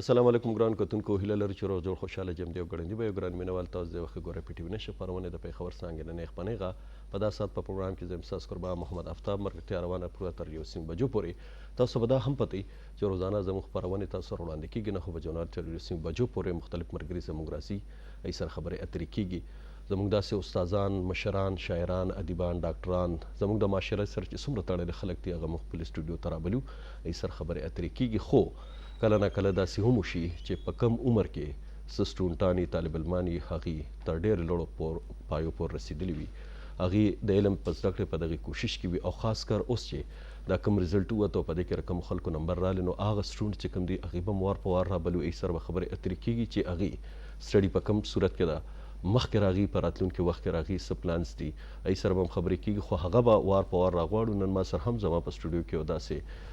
السلام علیکم ګران کتونکو، هیله لرو چې روغ جوړ خوشحاله جمدي او ګړندي به یو ګران مینوال تاسو د وخت ګوره پی ټي وي نشه خپرونه د پیښور څانګې نه خپرېږي په دا ساعت په پروګرام کې زه ستاسو قربان محمد آفتاب مرکتیا روانه پوره تر 1 بجو پورې تاسو به دا هم پتی چې روزانه زموږ خپرونه تاسو وړاندې کیږي نه خو به جنرال تر 1 بجو پورې مختلف مرګري زموږ راسي ای سر خبره اترې کیږي زموږ داسې استادان مشران شاعران ادیبان ډاکټران زموږ د معاشره سره چې څومره تړلي خلک دي هغه مخ په سټوډیو ته رابلو ای سر خبره اترې کیږي خو کله نه کله داسې هم وشي چې په کم عمر کې څه سټوډنټان طالب علمان یې هغې تر ډېر لوړو پایو پورې رسېدلي وي هغې د علم په زده کړې په دغې کوشش کې وي او خاص کر اوس چې دا کوم رزلټ ووته په دې کې رقم خلکو نمبر راغلی نو هغه سټوډنټ چې کوم دي هغې به وار په وار رابلو ای سره به خبرې اترې کېږي چې هغې سټډي په کوم صورت کې ده مخکې راغي په راتلونکي وخت کې راغي څه پلانس دي ای سره به هم خبرې کېږي خو هغه به وار په وار راغواړو نن ما سره هم زما په سټوډیو کې یو داسې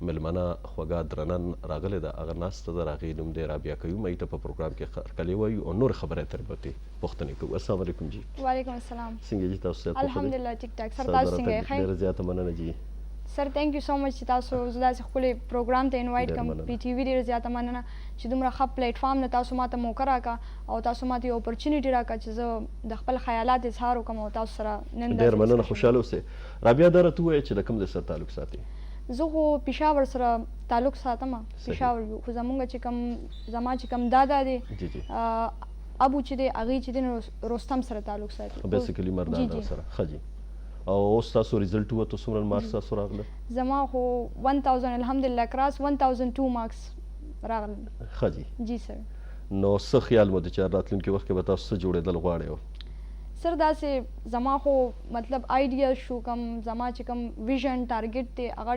ملمنه خوږه درنن راغلی ده هغه ناسته ده هغې نوم دی رابعه قیوم ای ته په پروګرام کې هرکلی وایو او نور خبرې تربتې پوښتنې کوو السلام علیکم جی وعلیکم السلام څنګه جی تاسو صحت الحمدلله ټیک ټاک سر تاسو څنګه یې ډېره زیاته مننه جی سر تھینک یو سو مچ چې تاسو زه داسې ښکلي پروګرام ته انوایټ کړم پی ټي وي ډېره زیاته مننه چې دومره ښه پلیټفارم نه تاسو ماته موقع راکړه او تاسو ماته یو اپورچونیټي راکړه چې زه د خپل خیالات اظهار وکړم او تاسو سره نن ډېر مننه خوشحاله اوسئ رابعه دا راته ووایه چې د کوم ځای سره تعلق ساتي زه خو پېښور سره تعلق ساتم پېښور یو خو زمونږ چې کوم زما چې کوم دادا دی ابو چې دی هغې چې دی نو رستم سره تعلق ساتي بیسیکلي مردان سره ښه جی او اوس تاسو رزلټ ووته څومره مارکس تاسو راغله زما خو 1000 الحمدلله کراس 1002 مارکس راغلل ښه جی جی سر نو څه خیال مو دی چې راتلونکي وخت کې به تاسو څه جوړېدل غواړئ سر داسې زما خو مطلب آیډیا شو کم زما چې کوم ویژن ټارګټ دی هغه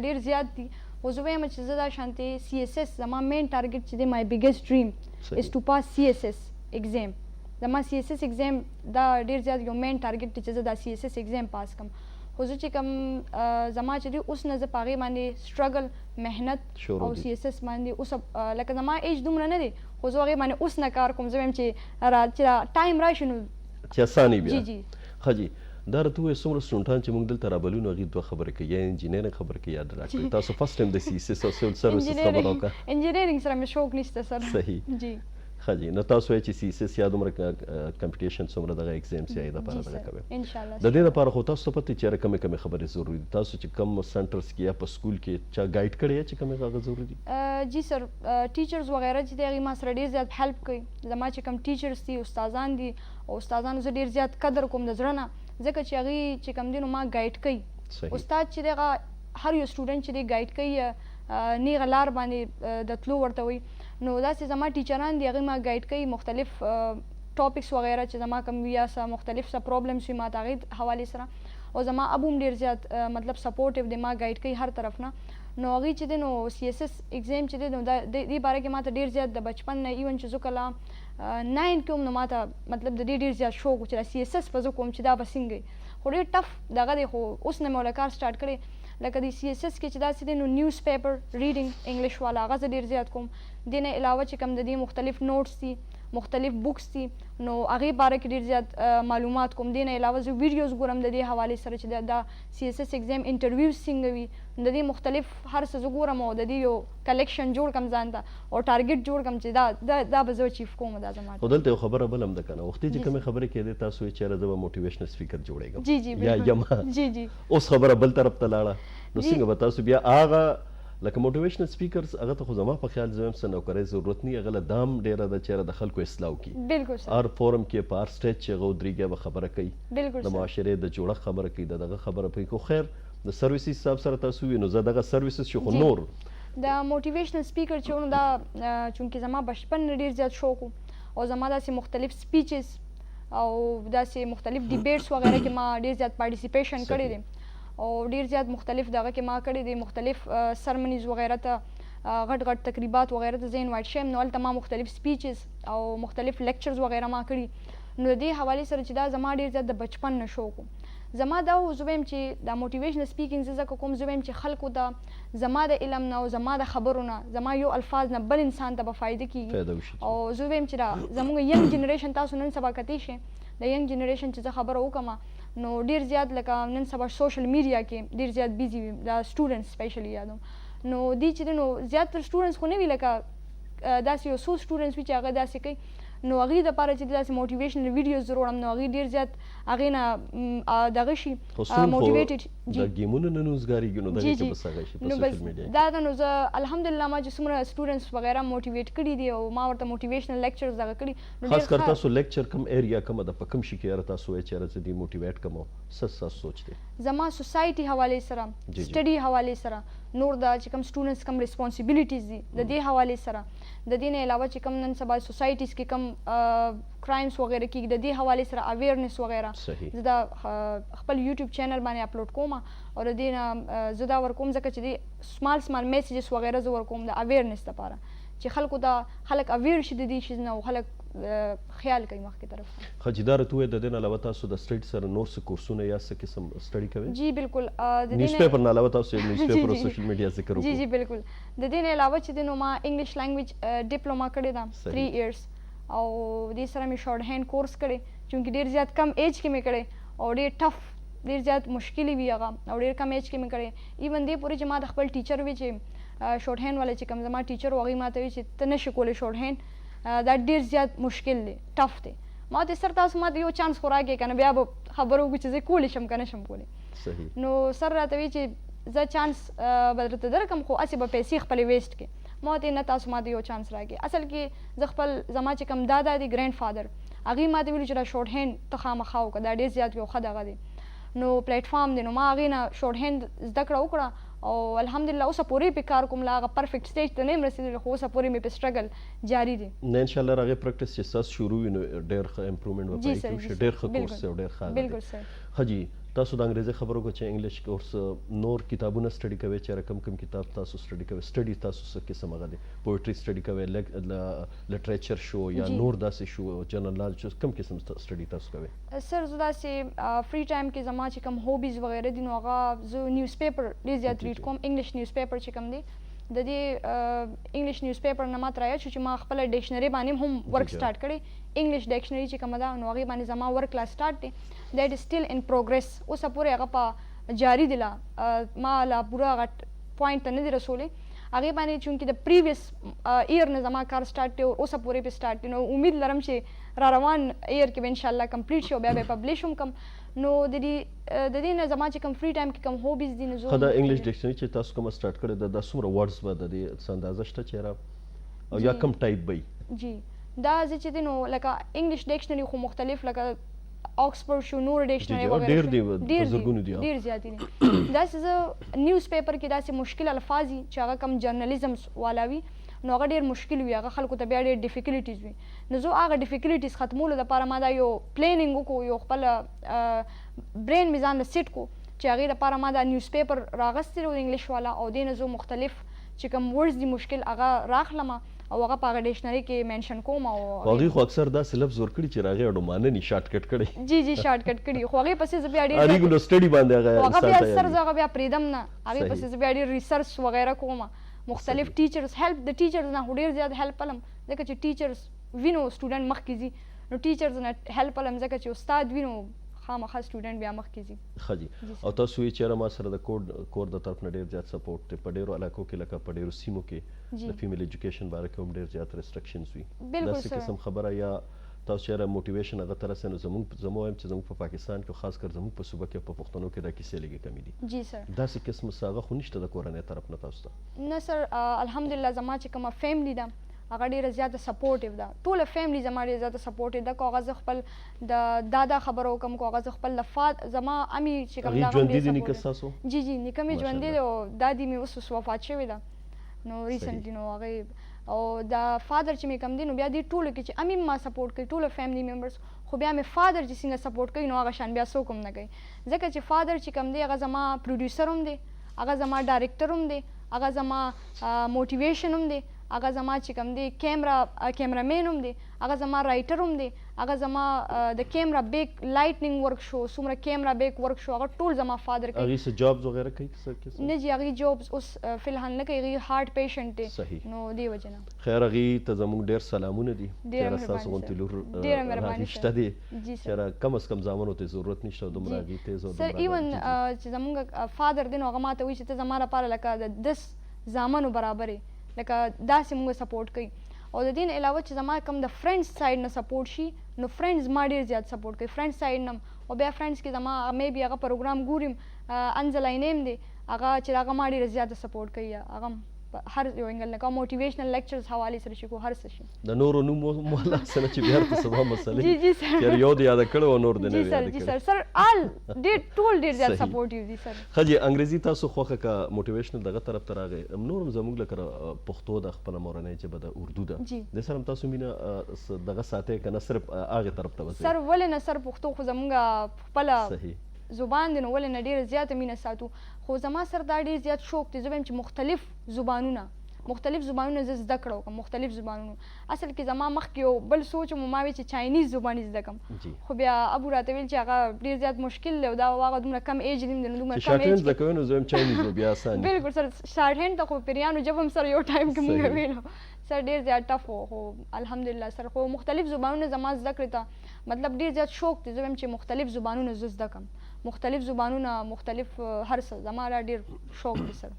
ډېر زیات دي خو زه وایم چې زه دا شانتې سی ایس ایس زما مین ټارګټ چې دی مای بګیسټ ډریم از ټو پاس سی ایس ایس ایگزام زما سی ایس ایس ایگزام دا ډېر زیات یو مین ټارګټ دی چې زه دا سی ایس ایس ایگزام پاس کړم خو زه چې کوم زما چې دی اوس نه زه په هغې باندې سټرګل محنت او سی ایس ایس باندې اوس لکه زما ایج دومره نه دی خو زه هغې باندې اوس نه کار کوم زه وایم چې ټایم راشي نو چې اساني بیا جی جی ښه جی دا راته ووایه څومره سټوډنټان چې موږ دلته رابلو نو هغې دوه خبرې کوي یا انجینرینګ خبرې کوي یا د ډاکټرۍ تاسو فرسټ ټایم د سی ایس ایس او سیول سروسز خبره وکړه انجینرینګ سره مې شوق نشته سر صحیح جی ښه جی نو تاسو وایئ چې سی ایس ایس یا دومره کمپټیشن څومره دغه ایګزامس یا یې دپاره دغه کوئ انشاءالله د دې لپاره خو تاسو ته پته چې یاره کمې کمې خبرې ضروري دي تاسو چې کوم سنټرز کې یا په سکول کې چا ګایډ کړی یا چې کمې هغه ضروري دي جی سر ټیچرز وغیره چې دی هغې ما سره ډېر زیات هیلپ کوي زما چې کوم ټیچرز دي استادان دي او استادانو زه ډېر زیات قدر کوم د زړه نه ځکه چې هغې چې کوم دی نو ما ګایډ کوي استاد چې دی هغه هر یو سټوډنټ چې دی ګایډ کوي نیغه لار باندې د تلو ورته وي نو داسې زما ټیچران دي هغې ما ګایډ کوي مختلف ټاپکس وغیره چې زما کوم وي یا څه مختلف څه پرابلمس وي ما د هغې حوالې سره او زما ابو هم ډېر زیات مطلب سپورټیو دی ما ګایډ کوي هر طرف نه نو هغې چې دی نو سی ایس ایس ایګزام چې دی نو دې باره کې ما ته ډېر زیات د بچپن نه ایون چې زه کله 9 کې هم نو ما ته مطلب د دې ډېر زیات شوق و چې دا سی ایس ایس به زه کوم چې دا به څنګه خو ډېر ټف دغه دی خو اوس نه مې ولا کار سټارټ کړی لکه د سی ایس ایس کې چې داسې دی نو نیوز پیپر ریډینګ انګلیش والا هغه زه ډېر زیات کوم دې نه علاوه چې کوم د دې مختلف نوټس دي مختلف بکس دي نو هغې باره کې ډېر زیات معلومات کوم دې نه علاوه زه ویډیوز ګورم د دې حوالې سره چې دا سی ایس ایس ایګزام انټرویوز څنګه وي د دې مختلف هر څه زه ګورم او د دې یو کلیکشن جوړ کړم ځان ته او ټارګټ جوړ کړم چې دا به زه اچیف کوم دا زما خو دلته یو خبره بل هم ده که نه وختي چې کومې خبرې کېدې تاسو وایئ چې یاره زه به موټیویشنل سپیکر جوړېږم جی جی یا یما جی جی اوس خبره بل طرف ته لاړه نو څنګه به تاسو بیا هغه لکه موټیویشنل سپیکرز هغه ته خو زما په خیال زه هم څه نوکرۍ ضرورت نه هغه له دام ډېره ده چې یاره د خلکو اصلاح وکړي بالکل هر فورم کې په هر سټیج چې هغه ودرېږي به خبره کوي بالکل د معاشرې د جوړښت خبره کوي د دغه خبره کوي خو خیر د سرویسز حساب سره تاسو وي نو زه دغه سرویسز چې خو نور د موټیویشنل سپیکر چې نو دا چونکې زما بچپن نه ډېر زیات شوق او زما داسې مختلف سپیچز او داسې مختلف ډیبیټس وغیره کې ما ډېر زیات پارټیسیپیشن کړی دی او ډېر زیات مختلف دغه کې ما کړی دی مختلف سرمنیز وغیره ته غټ غټ تقریبات وغیره ته زه انوایټ شویم نو هلته ما مختلف سپیچز او مختلف لیکچرز وغیره ما کړي نو د دې حوالې سره چې دا زما ډېر زیات د بچپن نه شوق و زما دا و زه وایم چې دا موټیویشنل سپیکینګ زه ځکه کوم زه وایم چې خلکو ته زما د علم نه او زما د خبرو نه زما یو الفاظ نه بل انسان ته به فایده کېږي او زه وایم چې دا زموږ ینګ جنریشن تاسو نن سبا کتی شئ د ینګ جنریشن چې زه خبره وکړم نو ډېر زیات لکه نن سبا سوشل میډیا کې ډېر زیات بیزي وي دا سټوډنټس سپیشلی یادوم نو دی چې دی نو زیاتره سټوډنټس خو نه وي لکه داسې یو څو سټوډنټس وي چې هغه داسې کوي نو هغوی دپاره چې داسې موټیویشنل ویډیوز جوړوم نو هغوی ډېر زیات هغې نه دغه شي موټیویټډ د ګیمونو نه نوزګارېږي نو دغې کې بس هغه شي په سوشل میډیا دا ده نو زه الحمدلله ما چې څومره سټوډنټس وغیره موټیویټ کړي دي او ما ورته موټیویشنل لیکچرز دغه کړي خاص کر تاسو لیکچر کم ایریا کومه ده په کوم شي کې یاره تاسو وایئ چې یاره زه دې موټیویټ کوم څه ستاسو سوچ دی زما سوسایټي حوالې سره سټډي حوالې سره نور دا چې کوم سټوډنټس کوم ریسپانسیبلیټیز دي د دې حوالې سره د دې نه علاوه چې کوم نن سبا سوسایټیز کې کوم کرایمز وغیره کېږي د دې حوالې سره اویرنس وغیره زه دا خپل یوټیوب چینل باندې اپلوډ کوم او د دې نه زه دا ورکوم ځکه چې دې سمال میسیجز وغیره زه ورکوم د اویرنس لپاره چې خلکو ته خلک اویر شي د دې شي نه او خلک خیال کوي مخکې طرف ته خجیدار ته وایي د دې نه علاوه تاسو د سټډي سره نور څه کورسونه یا څه قسم سټډي کوئ جی بالکل نیوز پیپر نه علاوه تاسو نیوز پیپر او سوشل میډیا ذکر وکړو جی بالکل د دې نه علاوه چې د نو ما انګلیش لینګویج ډیپلوما کړې ده 3 ایئرز او دې سره مې شارټ هینډ کورس کړی چونکې ډېر زیات کم ایج کې مې کړی او ډېر ټف ډېر زیات مشکلې وي هغه او ډېر کم ایج کې مې کړی ایون دې پورې چې ما د خپل ټیچر وی چې شارټ هینډ والا چې کوم زما ټیچر و هغې ما ته وی چې ته نشې کولی شارټ هینډ دا ډېر زیات مشکل دی ټف دی ما ته سر تاسو ما ته یو چانس خو راکړئ که نه بیا به خبره وکړو چې زه کولی شم که نه شم کولی نو سر راته وی چې زه چانس به درته درکړم خو هسې به پیسې خپلې ویسټ کړې ما ته نه تاسو ما ته یو چانس راکړئ اصل کې زه خپل زما چې کوم دادا دی ګرینډ فادر هغې ما ته ویلي چې دا شارټ هینډ ته خامخا وکړه دا ډېر زیات یو ښه دغه دی نو پلیټفارم دی نو ما هغې نه شارټ هینډ زده کړه وکړه او الحمدلله اوسه پورې پې کار کوم لا هغه پرفیکټ سټیج ته نه یم رسېدلی خو اوسه پورې مې پې سټرګل جاري دی نه انشاءالله هغې پریکټس چې ستاسو شروع وي نو ډېر ښه امپرومنټ به پای کې وشي ډېر ښه کورس دی او ډېر ښه بالکل سر ښه جي تاسو د انګریزي خبرو کو چې انګلیش کورس نور کتابونه سټډي کوئ چې کوم کوم کتاب تاسو سټډي کوئ سټډي تاسو څه قسم هغه دی پوئټري سټډي کوئ لټریچر شو یا نور داسې شو جنرال نالج کوم قسم سټډي تاسو کوئ سر زه داسې فری ټایم کې زما چې کوم هوبیز وغیره دي نو هغه زه نیوز پیپر ډېر زیات ریډ کوم انګلیش نیوز پیپر چې کوم دی د دې انګلیش نیوز پیپر نه ماته رایاد شو چې ما خپله ډکشنري باندې هم ورک سټارټ کړی انګلیش ډکشنري چې کومه ده نو هغې باندې زما ورک لا سټارټ دی دیټ از سټیل ان پروګرس اوسه پورې هغه په جاري دی لا ما لا پوره هغه پوینټ ته نه دی رسولی هغې باندې چونکې د پریویس ایئر نه زما کار سټارټ دی او اوسه پورې پې سټارټ دی نو امید لرم چې را روان ایئر کې به انشاءالله کمپلیټ شي او بیا به یې پبلیش هم کم نو د دې نه زما چې کوم فری ټایم کې کوم هوبیز دي نو ښه دا انګلیش ډکشنري چې تاسو کومه سټارټ کړې ده دا څومره ورډز به د دې څه اندازه شته چې او یا کم ټایپ به وي جی دا زه چې دی نو لکه انګلیش ډکشنري خو مختلف لکه آکسفورډ شو نور ډکشنري وغیره ډېر زیات دي داسې زه نیوز پیپر کې داسې مشکل الفاظ وي چې هغه کم جرنالیزم والا وي نو هغه ډېر مشکل وي هغه خلکو ته بیا ډېر ډیفیکلټیز وي نو زه هغه ډیفیکلټیز ختمولو دپاره ما دا یو پلیننګ وکړو یو خپل برین مې ځان له سیټ کړو چې هغې دپاره ما دا نیوز پیپر راغستی و د انګلیش والا او دې نه زه مختلف چې کوم ورډز دي مشکل هغه راخلم او هغه په هغه ډکشنري کې منشن کوم او هغې خو اکثر داسې لفظ ورکړي چې هغې اډومانه ني شارټ کټ کړی جی شارټ کټ کړي خو هغې پسې زه بیا ډېر ریګولر سټډي باندې هغه بیا سر زه هغه بیا پرېږدم نه هغې پسې زه بیا ډېر ریسرچ وغیره کوم مختلف ټیچرز هیلپ د ټیچرز نه خو ډېر زیات هیلپ علم ځکه چې ټیچرز وینو سټوډنټ مخکې ځي نو ټیچرز نه هیلپ علم ځکه چې استاد وینو خامخا سټوډنټ بیا مخکې ځي ښه جي او تاسو وایي چې ما سره د کور د طرف نه ډېر زیات سپورټ دی په ډېرو علاقو کې لکه په ډېرو سیمو کې د فیمیل ایجوکیشن باره کې هم ډېر زیات ریسټرکشنز وي داسې قسم خبره یا تاسو چېرې موټیویشن هغه ته رسئ نو زموږ وایم چې زموږ په پاکستان کې خاص کر زموږ په صوبه کې په پښتنو کې دا کیسې لږې کمې دي جی سر داسې قسم څه هغه خو نشته د کورنۍ طرف نه تاسو ته نه سر الحمدلله زما چې کومه فیملی ده هغه ډېره زیاته سپورټیو ده ټوله فیملی زما ډېره زیاته سپورټیو ده که هغه زه خپل د دادا خبره وکړم که هغه زه خپل د زما امي چې کوم ژوندي دي نیکه ستاسو جی نیکه مې ژوندی دی او دادي مې اوس وفات شوې ده نو ریسنټلی نو هغې او د فادر چې مې کم دی نو بیا دې ټولو کې چې امي ما سپورټ کوي ټوله فیملی ممبرز خو بیا مې فادر چې څنګه سپورټ کوي نو هغه شان بیا څوک هم نه کوي ځکه چې فادر چې کم دی هغه زما پروډیوسر هم دی هغه زما ډایرکټر هم دی هغه زما موټیویشن هم دی هغه زما چې کوم دی کیمرامین هم دی هغه زما رایټر هم دی هغه زما د کیمرا بیک لایټنینګ ورک شو څومره کیمرا بیک ورک شو هغه ټول زما فادر کوي هغې څه جابز وغیره کوي نه جی هغې جابز اوس فی الحال نه کوي هغې هارټ پیشنټ دی نو دې وجې نه خیر هغې ته زموږ ډېر سلامونه دي چېرې ستاسو غوندې لور شته دی چېرې کم از کم زامنو ته ضرورت نشته دومره هغې تیز او سر ایون چې زموږ فادر دی نو هغه ما ته وایي چې ته زما لپاره لکه د زامنو برابرې لکه داسې موږ سپورټ کوي او د دې نه علاوه چې زما کوم د فرینډز سایډ نه سپورټ شي نو فرینډز ما ډېر زیات سپورټ کوي فرینډز سایډ نه او بیا فرینډز کې زما مې بي هغه پروګرام ګورم انزلی نیم دی هغه چې هغه ما ډېره زیاته سپورټ کوي هغه هر یو انګل نه کوم موټیویشنل لیکچرز حوالې سره شي کو هر څه شي د نورو نوم مو الله سره چې بیا ته سبا مسلې جی سر چې یو دی یاد کړو او نور دی نه یاد جی سر آل ډېر زیات سپورټیو دي سر خجی انګریزي تاسو خوخه کا موټیویشنل دغه طرف ته راغی نورم زموږ لکه پښتو د خپل مورنۍ ژبه د اردو ده د سره تاسو مینه دغه ساته کنه صرف هغه طرف ته وځي سر ولې نه سر پښتو خو زموږ خپل صحیح زبان دی نو ولې نه ډېره زیاته مینه ساتو خو زما سره دا ډېر زیات شوق دی زه وایم چې مختلف زبانونه زه زده کړه وکړم مختلف زبانونو اصل کې زما مخکې یو بل سوچ مو ما وی چې چاینیز زبان زده کړم خو بیا ابو راته ویل چې هغه ډېر زیات مشکل دی او دا هغه دومره کم ایج دی نو دومره کم ایج زده کوي نو زه هم چاینیز بیا آسان بالکل سر شارټ هند ته خو پیریانو جب هم سره یو ټایم کې مونږ ویلو سر ډېر زیات ټف و خو الحمدلله سر خو مختلف زبانونه زما زده کړې ته مطلب ډېر زیات شوق دی زه وایم چې مختلف زبانونه زه زده کړم مختلف زبانونه مختلف هر څه زما لا ډېر شوق دی سر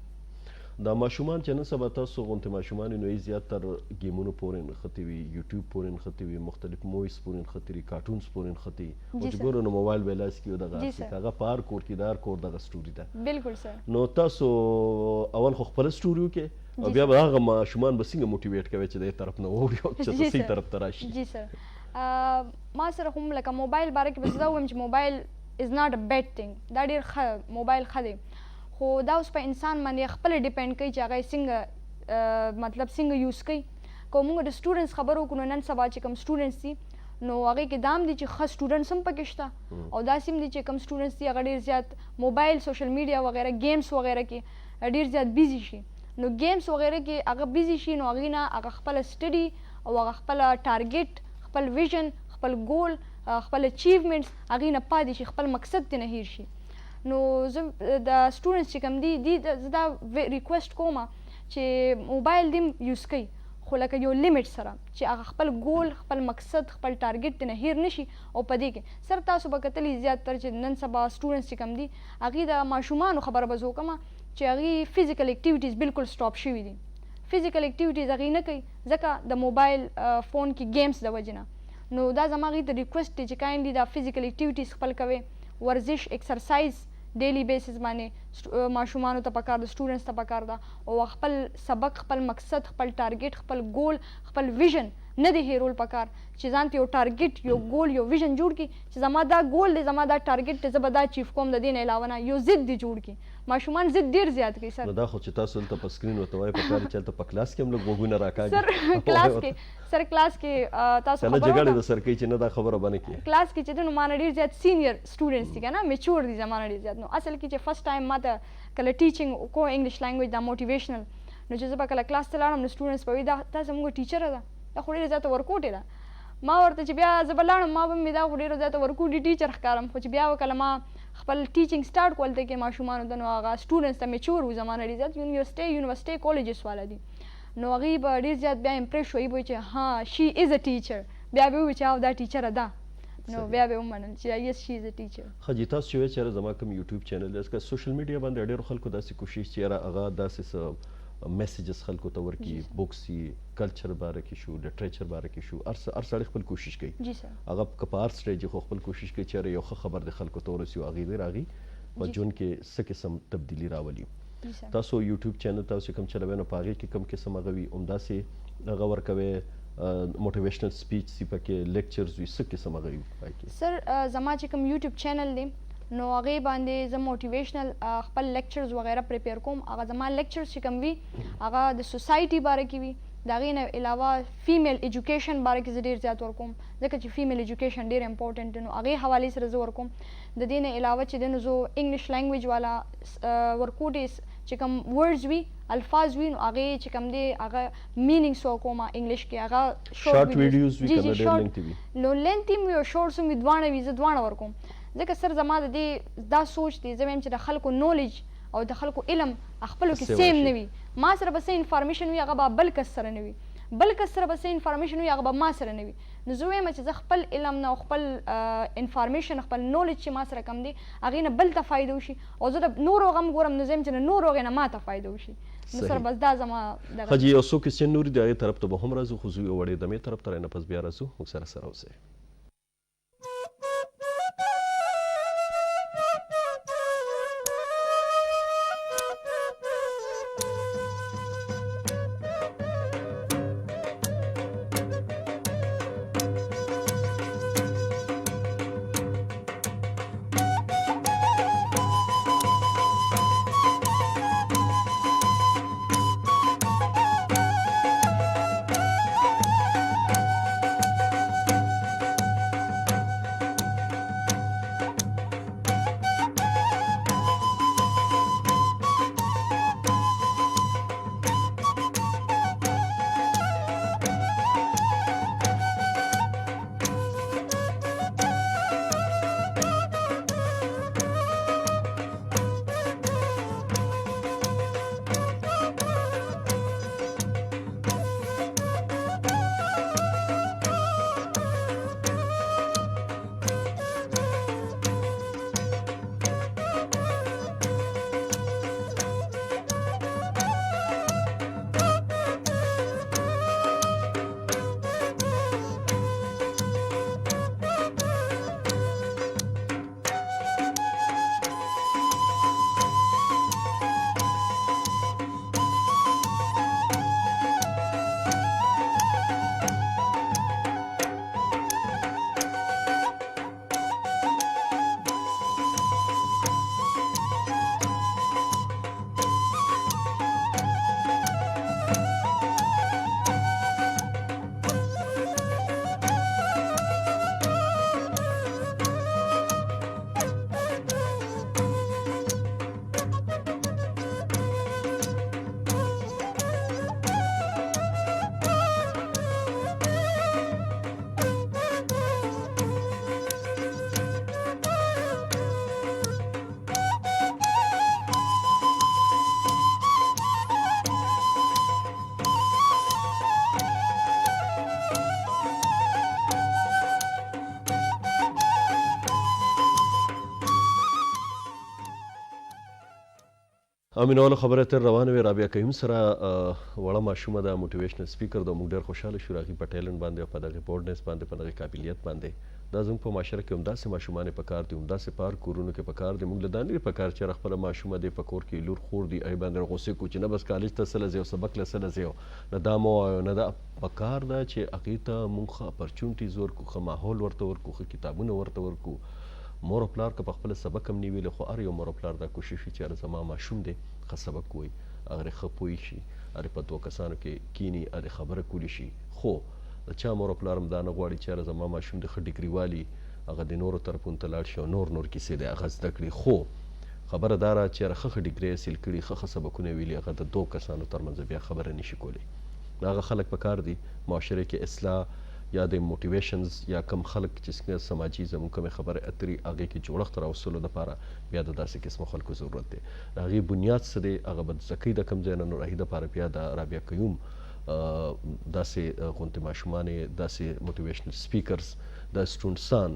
دا ماشومان چې نن سبا تاسو غونډې ماشومان نو یې زیاتر گیمونو پورې نښتي وي یوټیوب پورې نښتي وي مختلف موویز پورې نښتي وي کارټونز پورې نښتي او چې ګورو نو موبایل بیلاس کې دغه هغه پار کور کې دار کور دغه سټوري ده بالکل سر نو تاسو اول خو خپل سټوریو کې او بیا هغه ماشومان به څنګه موټیویټ کوي چې د طرف نه ووري او چې د صحیح طرف ته راشي جی سر ما سره هم لکه موبایل باره کې بس دا وایم چې موبایل از ناٹ ا بیډ تھنګ دا ډېر ښه موبایل ښه دی خو دا اوس په انسان باندې خپل ډیپینډ کوي چې هغه څنګه مطلب څنګه یوز کوي که موږ د سټوډنټس خبرو وکړو نن سبا چې کوم سټوډنټس دي نو هغې کې دا هم دي چې ښه سټوډنټس هم پکې شته او داسې هم دي چې کوم سټوډنټس دي هغه ډېر زیات موبایل سوشل میډیا وغیره گیمس وغیره کې ډېر زیات بیزي شي نو گیمس وغیره کې هغه بیزي شي نو هغې نه هغه خپله سټډي او هغه خپله ټارګیټ خپل ویژن خپل ګول خپل اچیومنټس هغې نه پاتې شي خپل مقصد ترې نه هیر شي نو زه د سټوډنټس چې کوم دي زه دا ریکویسټ کوم چې موبایل دې یوز کوي خو لکه یو لیمټ سره چې هغه خپل ګول خپل مقصد خپل ټارګیټ ته نه هیر نشي او په دې کې سر تاسو به کتلی زیاتره چې نن سبا سټوډنټس چې کوم دي هغې د ماشومانو خبره به زه وکړم چې هغې فزیکل اکټیویټیز بالکل سټاپ شوي دي فزیکل اکټیویټیز هغې نه کوي ځکه د موبایل فون کې گیمس د وجې نه نو دا زما هغې ته ریکویسټ دی چې کاینډلي دا فزیکل اکټیویټیز خپل کوئ ورزش ایکسرسایز ډیلی بیسز باندې ماشومانو ته پکار ده سټوډنټس ته پکار ده او خپل سبق خپل مقصد خپل ټارګیټ خپل ګول خپل ویژن نه دی هیرول پکار چې ځان ته یو ټارګیټ یو ګول یو ویژن جوړ کړي چې زما دا ګول دی زما دا ټارګیټ دی زه به دا اچیو کوم د دې نه علاوه نه یو ضد دی جوړ کړي ماشومان ضد ډېر زیات کوي سر دا خو چې تاسو دلته په سکرین ورته وایي په کار چې هلته په کلاس کې هم لږ غوږونه راکاږي سر کلاس کې تاسو خبره جګړه د سر کوي چې نه دا خبره به نه کړي کلاس کې چې ما نه ډېر زیات سینیر سټوډنټس دي که نه میچور دي زما نه ډېر زیات نو اصل کې چې فرسټ ټایم ما ته کله ټیچینګ کو انګلیش لینګویج دا موټیویشنل نو چې زه به کله کلاس ته لاړم نو سټوډنټس به وایي دا زموږ ټیچره ده دا خو ډېره زیاته ورکوټې ده ما ورته چې بیا زه به لاړم ما به مې دا خو ډېره زیاته ورکوټي ټیچر ښکارم خو چې بیا کله ما خپل ټیچینګ سټارټ کول ته کې ماشومانو ته نو هغه سټوډنټس ته میچور وو زما نه ډېر زیات یونیورسټۍ کالجز والا دي نو هغې به ډېر زیات بیا امپریس شوي به چې ها شي از ا ټیچر بیا به ووایي چې او دا ټیچره ده نو بیا به ومنل چې یس شي از ا ټیچر ښه جي تاسو چې وایئ چې یاره زما کوم یوټیوب چینل دی که سوشل میډیا باندې ډېرو خلکو داسې کوشش چې یاره هغه داسې څه میسیجز خلکو ته ورکړي بوکس کلچر باره کې شو لټریچر باره کې شو هر سړی خپل کوشش کوي هغه که په هر سټیج خو خپل کوشش کوي چې یاره یو ښه خبر د خلکو ته ورسي او هغې دې راغي په ژوند کې څه قسم تبدیلي راولي تاسو یوټیوب چینل تاسو کوم چلوئ نو په هغې کې کوم قسم هغه وي همداسې هغه ورکوئ موټیویشنل سپیچ سی پکې لیکچرز وي څه قسم هغه وي سر زما چې کوم یوټیوب چینل دی نو هغې باندې زه موټیویشنل خپل لیکچرز وغیره پریپیر کوم هغه زما لیکچرز چې کوم وي هغه د سوسایټي باره کې وي د هغې نه علاوه فیمیل ایجوکیشن باره کې زه ډېر زیات ورکوم ځکه چې فیمیل ایجوکیشن ډېر امپورټنټ دی نو هغې حوالې سره زه ورکوم د دې نه علاوه چې دی نو زه انګلیش لینګویج والا ورکوټې چې کوم ورډز وي الفاظ وي نو هغې چې کوم دی هغه مینینګ سو کوم انګلیش کې هغه شارټ ویډیوز وي کنه ډېر لینتي وي نو لینتي وي او شارټس هم وي دواړه وي زه دواړه ورکوم ځکه سر زما د دې دا سوچ دی زه وایم چې د خلکو نالج او د خلکو علم خپلو کې سیم نه وي ما سره به څه انفارمیشن وي هغه به بل کس سره نه وي بل کس سره به څه انفارمیشن وي هغه به ما سره نه وي نو زه وایم چې زه خپل علم نه او خپل انفارمیشن خپل نالج چې ما سره کم دی هغې نه بل ته فایده وشي او زه د نورو غم ګورم نو زه یم چې د نورو هغې نه ما ته فایده وشي نو سر بس دا زما دغه حاجي یو څو کوېسچن نورې دي هغې طرف ته به هم راځو خو زه یو وړې دمې طرف ته نه پس بیا راځو موږ سره اوسئ. امینوله خبره تر روانه وي. رابعه قیوم سره وړه ماشومه ده، موټیویشنل سپیکر ده. موږ ډېر خوشحاله شو هغې په ټیلنټ باندې او په دغې بورډنس باندې په دغې قابلیت باندې. دا زموږ په معاشره کې همداسې ماشومان پکار دي، همداسې په هر کورونو کې پکار دي. موږ له دا نه دي پکار چې هره خپله ماشومه دی په کور کې لور خور دي هغې باندې غوسې کړو چې نه بس کالج ته څه لځي او سبق له څه لځي او نه دا مه وایو نه دا. پکار ده چې هغې ته موږ ښه اپرچونټیز ورکړو، ښه ماحول ورته ورکړو، ښه کتابونه ورته ورکړو. مور او پلار که په خپله سبق هم نه ویلی خو هر یو مور او پلار دا کوشش وي چې یاره زما ماشوم دی ښه سبق ووایي، هغې ښه پوه شي، هغې په دوه کسانو کې کیني، هغې خبره کولی شي. خو د چا مور او پلار هم دا نه غواړي چې یاره زما ماشوم د ښه ډګري والي هغه د نورو طرفونو ته لاړ شي او نور کیسې دی هغه زده کړي. خو خبره دا ده چې یاره ښه ډګري حاصل کړي، ښه سبقونه ویلي، هغه د دوه کسانو ترمنځ بیا خبره نشي کولی. هغه خلک پکار دي معاشره کې اصلاح یا د موټیویشنز یا کم خلک چې څنګه سماجي زموږ کومې خبرې اترې هغې کې جوړښت راوستلو دپاره بیا د داسې قسمو خلکو ضرورت دی. د هغې بنیاد څه دی هغه به زده کوي د کوم ځای نه. نو هغې دپاره بیا د رابعه قیوم داسې غوندې ماشومانې، داسې موټیویشنل سپیکرز، دا سټوډنټسان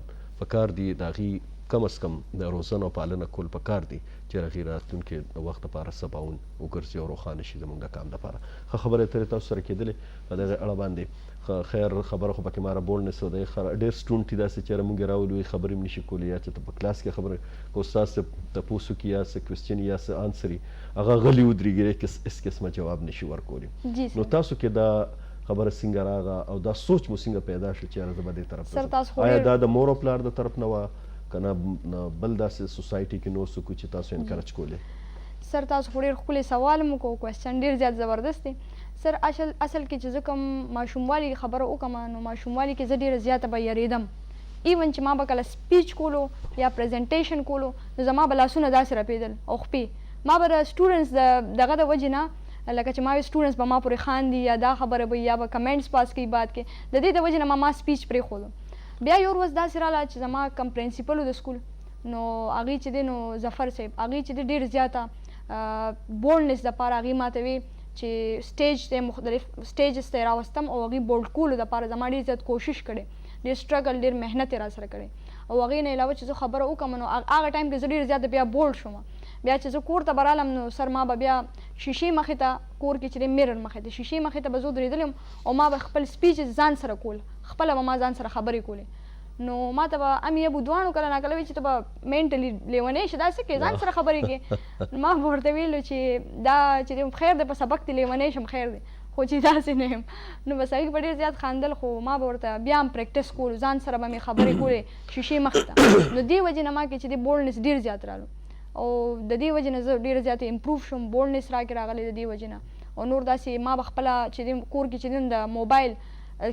پکار دي د هغې کم از کم د روزنه او پالنه کول پکار دي چې هغې راتلونکي وخت دپاره سباون وګرځي او روښانه شي زموږ د کام دپاره. ښه خبرې اترې تاسو سره کېدلې په دغې اړه باندې. خیر خبره خو پکې ماره بولډنس او د ډېر سټوډنټ دي داسې چې موږ یې راولي وایي خبرې هم نشي کولی، یا چې ته په کلاس کې خبره که استاد صاحب تپوس وکړي یا څه کوېسچن یا څه آنسر هغه غلي ودرېږي، هېڅ قسمه جواب نشي ورکولی. نو تاسو کې دا خبره څنګه راغله او دا سوچ مو څنګه پیدا شو چې یاره زه به دې طرف ته آیا دا د مور او پلار د طرف نه وه که نه بل داسې سوسایټي کې نور څوک چې تاسو انکرج کولی؟ سر تاسو خو ډېر ښکلی سوال مو کوو، کوېسچن ډېر زیات زبردست دی. سر اصل کې چې زه کوم ماشوموالي خبره وکړم نو ماشوموالي کې زه ډېره زیاته به یارېدم. ایون چې ما به کله سپیچ کولو یا پریزنټیشن کولو نو زما به لاسونه داسې رپېدل او خپې. ما به د سټوډنټس دغه د وجې نه لکه چې ما وي سټوډنټس به ما پورې خاندي یا دا خبره به یا به کمنټس پاس کوي بعد کې، د دې د وجې نه ما سپیچ پرېښودو. بیا یو ورځ داسې راغله چې زما کم پرنسپل و د سکول نو هغې چې دی نو ظفر صاحب هغې چې دی ډېر زیاته بولډنس دپاره هغې ماته وی چې سټیج ته مختلف سټیجز ته یې راوستم او هغې بولډ کولو دپاره زما ډېر زیات کوشش کړی، ډېر سټرګل، ډېر محنت یې را سره کړی. او هغې نه علاوه چې زه خبره وکړم نو هغه ټایم کې زه ډېر زیاته بیا بولډ شوم. بیا چې زه کور ته به رالم نو سر ما به بیا شیشې مخې ته کور کې چې دی میرر مخې ته شیشې مخې ته به زه درېدلم او ما به خپل سپیچ ځان سره کول خپله به ما ځان سره خبرې کولې نو ما ته به امي ابو دواړو کله ناکله وایي چې ته به مینټلي لیونی شې داسې کې ځان سره خبرې کې ما به ورته ویلو چې دا چې دی خیر دی په سبق دې لیونی شم خیر دی خو چې داسې نه یم نو بس هغې به ډېر زیات خندل خو ما به ورته بیا هم پریکټس کولو ځان سره به مې خبرې کولې شیشې مخې ته نو دې وجې نه ما کې چې دی بولډنس ډېر زیات رالو او د دې وجې نه زه ډېر زیات امپروف شوم بولډنس راکې راغلی د دې وجې نه او نور داسې ما به خپله چې دی کور کې چې دی د موبایل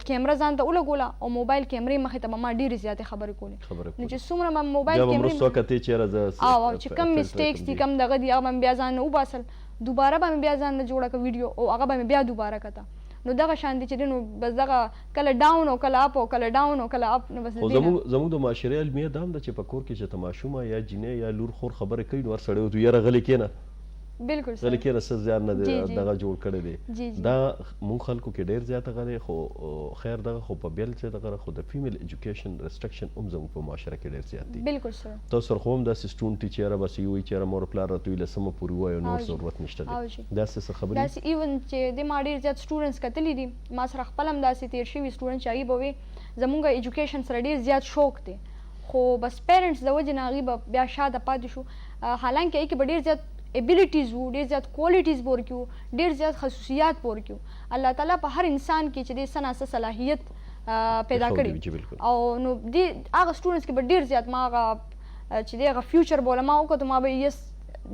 کیمره ځان ته ولګوله او موبایل کیمرې مخې ته به ما ډېرې زیاتې خبرې کولې نو چې څومره به موبایل کیمرې چې کم مسټیکس دي کم دغه دي هغه به مې بیا ځان نه وباسل دوباره به مې بیا ځان نه جوړه کړه ویډیو او هغه به مې بیا دوباره کته نو دغه شان دي چې دی نو بس دغه کله ډاون او کله اپ او کله ډاون او کله اپ نو بس زموږ د معاشرې المیه دا هم ده چې په کور کې چې ته ماشومه یا جینۍ یا لور خور خبرې کوي نو هر سړی ورته یاره غلې کښېنه بالکل غلې کښېنه څه زیان نه دی دغه جوړ کړی دی دا مونږ خلکو کې ډېر زیاته غلی خو خیر دغه خو په بیل چې دغه خو د فیمیل ایجوکیشن ریسټرکشن هم زموږ په معاشره کې ډېر زیات دي بالکل سر تاسو سره خو هم داسې سټونټ دي چې یاره بس یې وایي چې یاره مور پلار راته ویي لسمه پورې ووایه نور ضرورت نشته دی داسې څه خبرې داسې ایون چې د ما ډېر زیات سټوډنټس کتلي دي ما سره خپل هم داسې تېر شوي سټوډنټ چې هغوی به وي زموږ ایجوکیشن سره ډېر زیات شوق دی خو بس پیرنټس د وجې نه هغوی به بیا شاته پاتې شو حالانکه هغې کې به ډېر زیات ابیلیټیز وو ډېر زیات کوالټیز به ورکړو ډېر زیات خصوصیات به ورکړو الله تعالی په هر انسان کې چې دی څه ناڅه صلاحیت پیدا کړي او نو دې هغه سټوډنټس کې به ډېر زیات ما هغه چې دی هغه فیوچر بوله ما وکړو ما به یس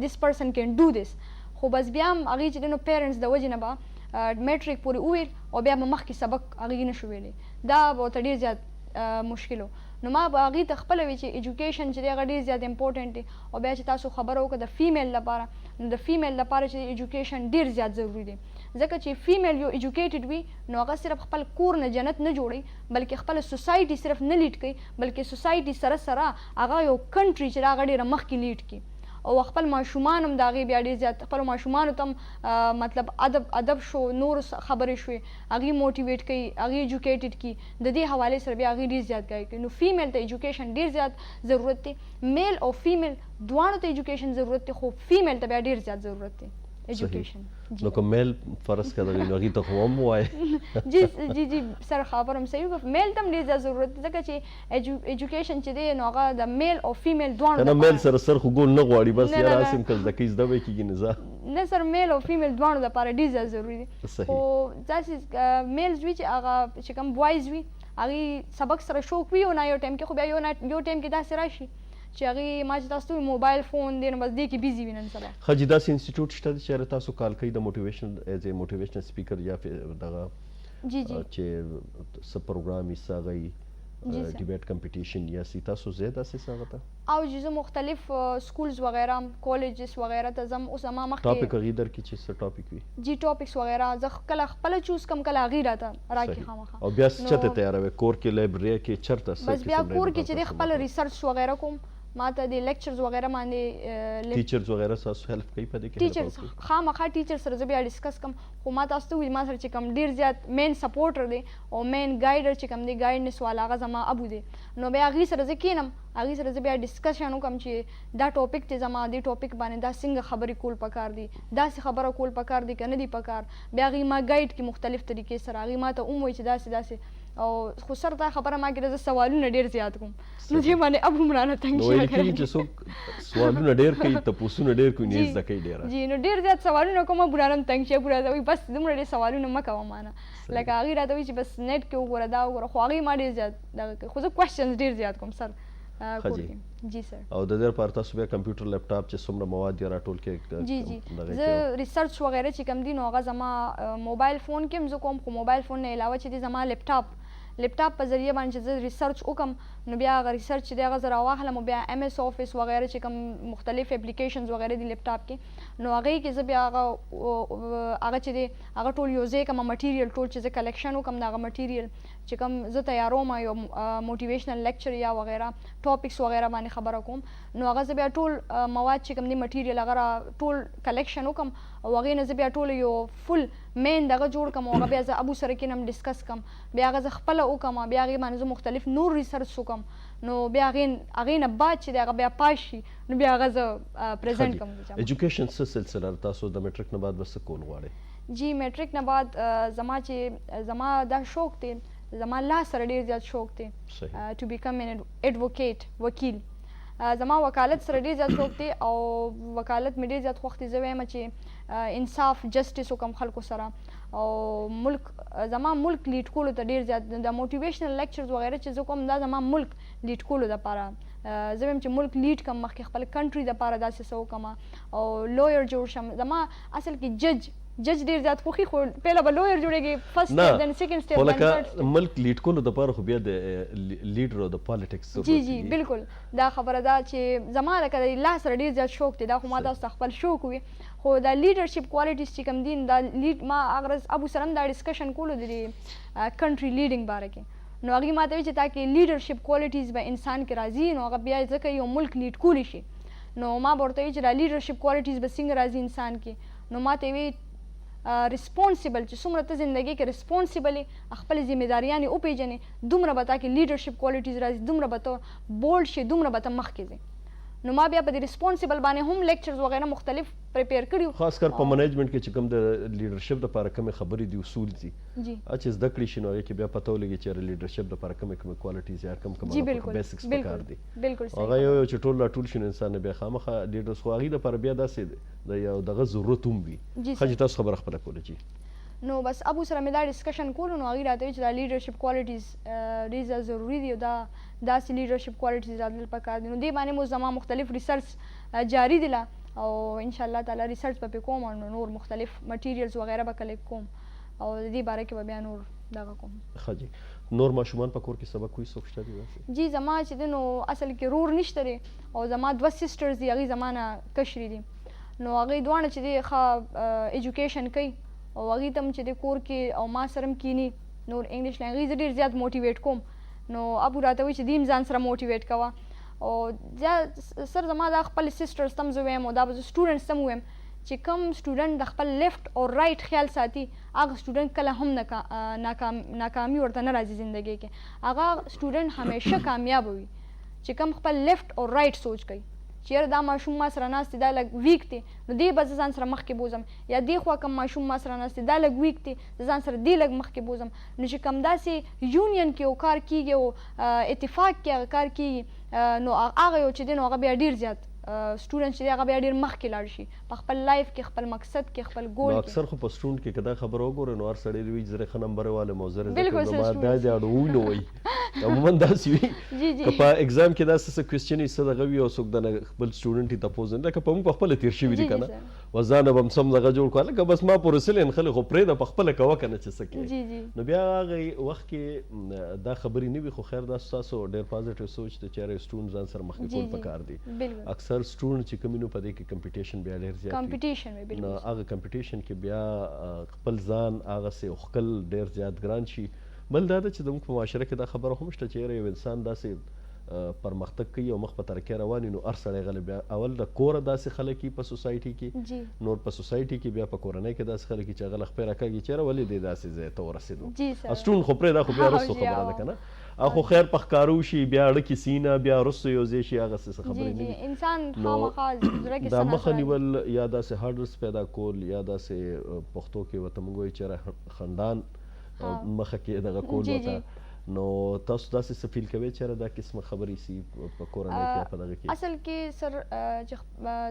دس پرسن کین ډو دس خو بس بیا هم هغې چې دی نو پیرنټس د وجې نه به میټریک پورې وویل او بیا به مخکې سبق هغې نه شو ویلی دا به ورته ډېر زیات مشکل و نو ما به هغې ته خپله وي چې ایجوکیشن چې دی هغه ډېر زیات امپورټنټ دی او بیا چې تاسو خبره وکړه د فیمیل لپاره نو د فیمیل لپاره چې ایجوکیشن ډېر زیات ضروري دی ځکه چې فیمیل یو ایجوکیټډ وي نو هغه صرف خپل کور نه جنت نه جوړوي بلکې خپله سوسایټي صرف نه لیډ کوي بلکې سوسایټي سره سره هغه یو کنټري چې هغه ډېره مخکې لیډ کړي او خپل ماشومان هم د هغې بیا ډېر زیات خپلو ماشومانو ته هم مطلب ادب شو نور خبرې شوې هغې موټیویټ کوي هغې ایجوکیټډ کړي د دې حوالې سره بیا هغې ډېر زیات ګایډ کوي نو فیمیل ته ایجوکیشن ډېر زیات ضرورت دی میل او فیمیل دواړو ته ایجوکیشن ضرورت دی خو فیمیل ته بیا ډېر زیات ضرورت دی ایجوکیشن نو که میل فرض کړه نو هغې ته خو هم ووایې جی سر خبر هم صحیح وکړه میل ته هم ډېر زیات ضرورت دی ځکه چې ایجوکیشن چې دی نو هغه د میل او فیمیل دواړو نه میل سره سر خو ګول نه غواړي بس یاره هسې هم که زده کوي زده به یې کېږي نو نه سر میل او فیمیل دواړو دپاره ډېر زیات ضروري دی خو داسې میلز وي چې هغه چې کوم بوایز وي هغې سبق سره شوق وي او نه یو ټایم کې خو بیا یو ټایم کې داسې راشي چې هغې ما چې تاسو ته موبایل فون دی نو بس دې کې بیزي وي نن سبا ښه جي داسې انسټیټیوټ شته چې تاسو کال کوي د موټیویشن ایز ا موټیویشنل سپیکر یا دغه چې څه پروګرام یې څه هغه ډیبیټ کمپټیشن یا سی تاسو زیاده څه هغه ته او جزو مختلف سکولز وغیرہ کالجز وغیرہ ته زم اوس ما مخکې ټاپک هغې در کې چې څه ټاپک وي جی ټاپکس وغیرہ زه کله خپله چوز کم کله هغې راته راکړي خامخا او بیا چېرته تیاروئ کور کې لایبرري کې چېرته بس بیا کور کې چې دی خپل ریسرچ وغیرہ کوم ما ته د لیکچرز وغیرہ باندې ټیچرز وغیرہ تاسو هیلپ کوي په دې کې ټیچرز خامخا ټیچر سره زه بیا ډسکس کوم خو ما تاسو ته وایي ما سره چې کوم ډېر زیات مین سپورټر دی او مین ګایډر چې کوم دی ګایډنس والا هغه زما ابو دی نو بیا هغې سره زه کښېنم هغې سره زه بیا ډسکشن وکړم چې دا ټاپک دی زما دې ټاپک باندې دا څنګه خبرې کول پکار دي داسې خبره کول پکار دي که نه دي پکار بیا هغې ما ګایډ کړي مختلف طریقې سره هغې ما ته هم وایي چې داسې او خو سر دا خبره ما کې زه سوالونه ډېر زیات کوم نو دې باندې ابو مرانه تنګ شي ویل کېږي چې څوک سوالونه ډېر کوي تپوسونه ډېر کوي نه زده کوي ډېره جی نو ډېر زیات سوالونه کوم ابو مرانه تنګ شي ابو راته وایي بس دومره ډېر سوالونه مه کوه مانه لکه هغې راته وایي چې بس نیټ کې وګوره دا وګوره خو هغې ما ډېر زیات دغه کوي خو زه کوېشچنز ډېر زیات کوم سر جی سر او د دې لپاره تاسو بیا کمپیوټر لیپټاپ چې څومره مواد یې راټول کړئ جی زه ریسرچ وغیرہ چې کوم دي نو هغه زما موبایل فون کې هم زه کوم خو موبایل فون نه علاوه چې دی زما لیپټاپ په ذریعه باندې چې زه ریسرچ وکړم نو بیا هغه ریسرچ چې دی هغه زه راواخلم او بیا ایم ایس آفس وغیرہ چې کوم مختلف اپلیکیشنز وغیرہ دي لیپټاپ کې نو هغې کې زه بیا هغه چې دی هغه ټول یو ځای کوم مټیریل ټول چې زه کلیکشن وکړم د هغه مټیریل چې کوم زه تیاروم یو موټیویشنل لیکچر یا وغیرہ ټاپکس وغیرہ باندې خبره کوم نو هغه زه بیا ټول مواد چې کوم دی مټیریل هغه ټول کلیکشن وکړم او هغې نه زه بیا ټوله یو فل مین دغه جوړ کړم او هغه بیا زه ابو سره کینم ډسکس کړم بیا هغه زه خپله وکړم بیا هغې باندې زه مختلف نور ریسرچ وکړم نو بیا هغې نه بعد چې دی هغه بیا پاس شي نو بیا هغه زه پرزنټ کړم. ایجوکیشن څه سلسله ده؟ تاسو د میټرک نه بعد به څه کول غواړئ؟ جی میټرک نه بعد زما دا شوق دی زما لا سره ډېر زیات شوق دی ټو بیکم ان ایډوکیټ وکیل. زما وکالت سره ډېر زیات شوق دی او وکالت مې ډېر زیات خوښ دی. زه وایم چې انصاف جسټس وکړم خلکو سره او زما ملک لیډ کولو ته ډېر زیات د موټیویشنل لیکچرز وغیره چې زه کوم دا زما ملک لیډ کولو دپاره زه وایم چې ملک لیډ کړم مخکې خپل کنټري دپاره داسې څه وکړم او لویر جوړ شم. زما اصل کې جج ډېر زیات خوښي خو پهله به لویر جوړېږي فرست سټیپ دن سیکنډ سټیپ خو لکه ملک لیډ کولو دپاره خو بیا د لیډر او د پالیټکس جی بالکل دا خبره ده چې زما لکه د لا سره ډېر زیات شوق دی دا خو ما تاسو ته خپل شوق وي خو دا لیډرشپ کوالټیز چې کوم دي دا لیډ ما هغه ابو سره هم دا ډسکشن کولو د کنټري لیډینګ باره کې نو هغې ما ته وایي چې تاکې لیډرشپ کوالټیز به انسان کې راځي نو هغه بیا ځکه یو ملک لیډ کولی شي نو ما به ورته وایي چې دا لیډرشپ کوالټیز به څنګه راځي انسان کې نو ما ته وایي ریسپونسیبل چې څومره ته زندګۍ کې ریسپونسیبل یې خپلې ذمهداریانې وپېژنې دومره به تا کې لیډرشپ کوالټیز راځي دومره به ته بولډ شي دومره به ته مخکې ځې. نو ما بیا په دې ریسپونسیبل باندې هم لیکچرز وغیره مختلف پریپیر کړي خاص کر په منیجمنت کې چې کوم د لیډرشپ دپاره کومې خبرې دي اصول دي چې زده کړي شي نو هغې کې بیا پته ولګي چې لیډرشپ دپاره کومې کوالټیز یا کوم بیسکس پکار دي هغه یو چې ټول راټول شي نو انسان بیا خامخا لیډرس خو هغې دپاره بیا داسې د یو دغه ضرورت هم وي. ښه چې تاسو خبره خپله کوله جي نو بس ابو سره مې دا ډسکشن کولو نو هغې راته وایي چې دا لیډرشپ کوالټیز ډېر زیات ضروري دي او داسې لیډرشپ کوالټیز راتلل پکار دي نو دې باندې مو زما مختلف ریسرچ جاري دي لا او انشاءالله تعالی ریسرچ به پې کوم او نور مختلف مټیریلز وغیره به کلیکټ کوم او د دې باره کې به بیا نور دغه کوم. ښه جي نور ماشومان په کور کې سبق کوي څوک شته دي؟ جی زما چې دی نو اصل کې رور نشته دی او زما 2 سسټرز دي هغې زما نه کشرې دي نو هغې دواړه چې دی ښه ایجوکیشن کوي او هغې ته هم چې د کور کې او ما سره هم کینی نور انګلیش لاین هغې زه ډېر زیات موټیویټ کوم نو ابو راته وایي چې دې هم ځان سره موټیویټ کوه او زیات سر زما دا خپل سسټرز ته هم زه وایم او دا به زه سټوډنټس ته هم ووایم چې کوم سټوډنټ د خپل لیفټ او رایټ خیال ساتي هغه سټوډنټ کله هم ناکامي ورته نه راځي زندګۍ کې هغه سټوډنټ همیشه کامیاب وي چې کوم خپل لیفټ او رایټ سوچ کوي چې یاره دا ماشوم ما سره ناست دی دا لږ ویک دی نو دې به زه ځان سره مخکې بوزم یا دې خوا کوم ماشوم ما سره ناست دی دا لږ ویک دی زه ځان سره دې لږ مخکې بوزم نو چې کوم داسې یونین کې یو کار کېږي او اتفاق کې هغه کار کېږي نو هغه یو چې دی نو هغه بیا ډېر زیات سټوډنټ چې دی هغه بیا ډېر مخکې لاړ شي په خپل لایف کې خپل مقصد کې خپل ګول کې. اکثر خو په سټوډنټ کې که دا خبره وګورې نو هر سړی دې وایي چې زه ښه نمبر والم او زه رزلټ دا دې اړوي نه وایي عموما داسې وي که په اګزام کې داسې څه کوېسچن وي څه دغه وي او څوک د خپل سټوډنټ یې تپوس لکه په موږ پخپله تېر شوي دي که نه وځانه به هم سم دغه جوړ کړه لکه بس ما پورې سلې نښلې خو پرېږده پخپله کوه که نه چې څه کوې نو بیا هغه وخت کې دا خبرې نه وي خو خیر دا ستاسو ډېر پازیټیو سوچ دی چې یاره سټوډنټ ځان سره مخکې کول پکار دي. اکثر سټوډنټ چې کوم نو په دې کې کمپټیشن بیا ډېر زیات وي نو هغه کمپټیشن کې بیا خپل ځان هغسې ښکل ډېر زیات ګران شي. بل دا ده چې زموږ په معاشره کې دا خبره هم شته چې یاره یو انسان داسې پرمختګ کوي او مخ په ترقۍ روان وي نو هر سړی غلی بیا اول د کوره داسې خلک وي په سوسایټي کې نور په سوسایټي کې بیا په کورنۍ کې داسې خلک وي چې هغه له خپې راکاږي چې یاره ولې دې داسې ځای ته ورسېدو سټوډنټ خو پرېږده خو بیا وروستو خبره ده که نه خو خیر په ښکارو شي بیا اړیکې سینه بیا وروستو یو ځای شي هغسې څه خبرې نه وي. دا مخه نیول یا داسې هارډرس پیدا کول یا داسې پښتو کې ورته موږ وایو چې خندان مخه کې دغه کول ورته نو تاسو داسې څه فیل کوئ چې دا قسمه خبرې سي په کورنۍ کې په دغه کې اصل کې سر چې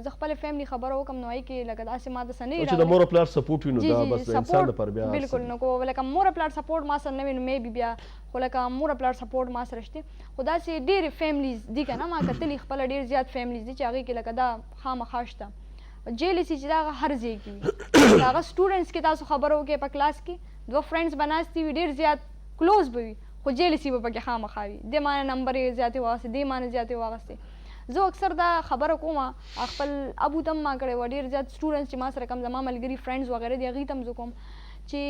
زه خپلې فیملي خبره وکړم نو هغې کې لکه داسې ما داسې نه وي چې د مور او پلار سپورټ وي نو دا بس د انسان دپاره بیا بلکل نو لکه مور او پلار سپورټ ما سره نه وي نو میبي بیا خو لکه مور او پلار سپورټ ما سره شته خو داسې ډېرې فیملیز دي که نه ما کتلي خپله ډېر زیات فیملیز دي چې هغې کې لکه دا خامخا شته جیلسي چې دا هغه هر ځای کې وي هغه سټوډنټس کې تاسو خبره وکړئ په کلاس کې 2 فرینډس به ناستې وي ډېر زیات کلوز به وي خو جیلسي به پکې خامخا وي دې ما نه نمبر یې زیاتې واخیستې دې ما نه زیاتې واخیستې. زه اکثر دا خبره کوم خپل ابو ته هم ما کړې وه ډېر زیات سټوډنټس چې ما سره کوم زما ملګري فرینډس وغیره دي هغوی ته هم زه کوم چې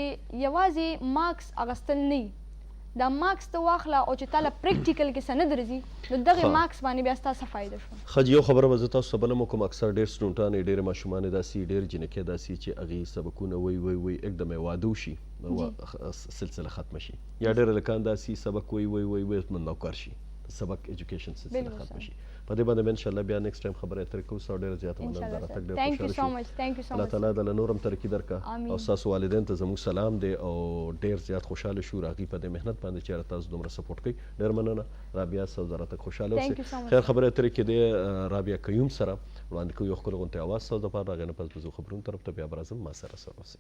یوازې مارکس اخیستل نه وي دا مارکس ته واخله او چې تا له پریکټیکل کې څه نه درځي نو دغې مارکس باندې بیا ستا څه فایده شوه. ښه یو خبره به زه تاسو ته بله م کوم اکثر ډېر سټوډنټان یې ډېرې ماشومانې داسې ډېر جنکۍ داسې چې هغې سبقونه وی एकदम یې واده وشي سلسله ختمه شي یا ډېر هلکان داسې سبق وی نوکر شي سبق ایجوکیشن سلسله ختمه شي. په دې باندې به انشاءالله بیا نیکسټ ټایم خبرې اترې کوو. ستا ډېره زیاته مننه د راتګ ډېر خوشحاله شو. الله تعالی دله نور هم ترقي درکړه او ستاسو والدین ته زموږ سلام دی او ډېر زیات خوشحاله شو هغوی په دې محنت باندې چې تاسو دومره سپورټ کوئ. ډېر مننه رابعه صاحب د راتګ خوشحاله اوسئ. خیر خبرې اترې کې دی رابعه قیوم سره وړاندې کوو یو ښکلی غونتی اواز ستاسو دپاره. هغې نه پس به زه خبرونو طرف ته بیا به راځم. ما سره اوسئ.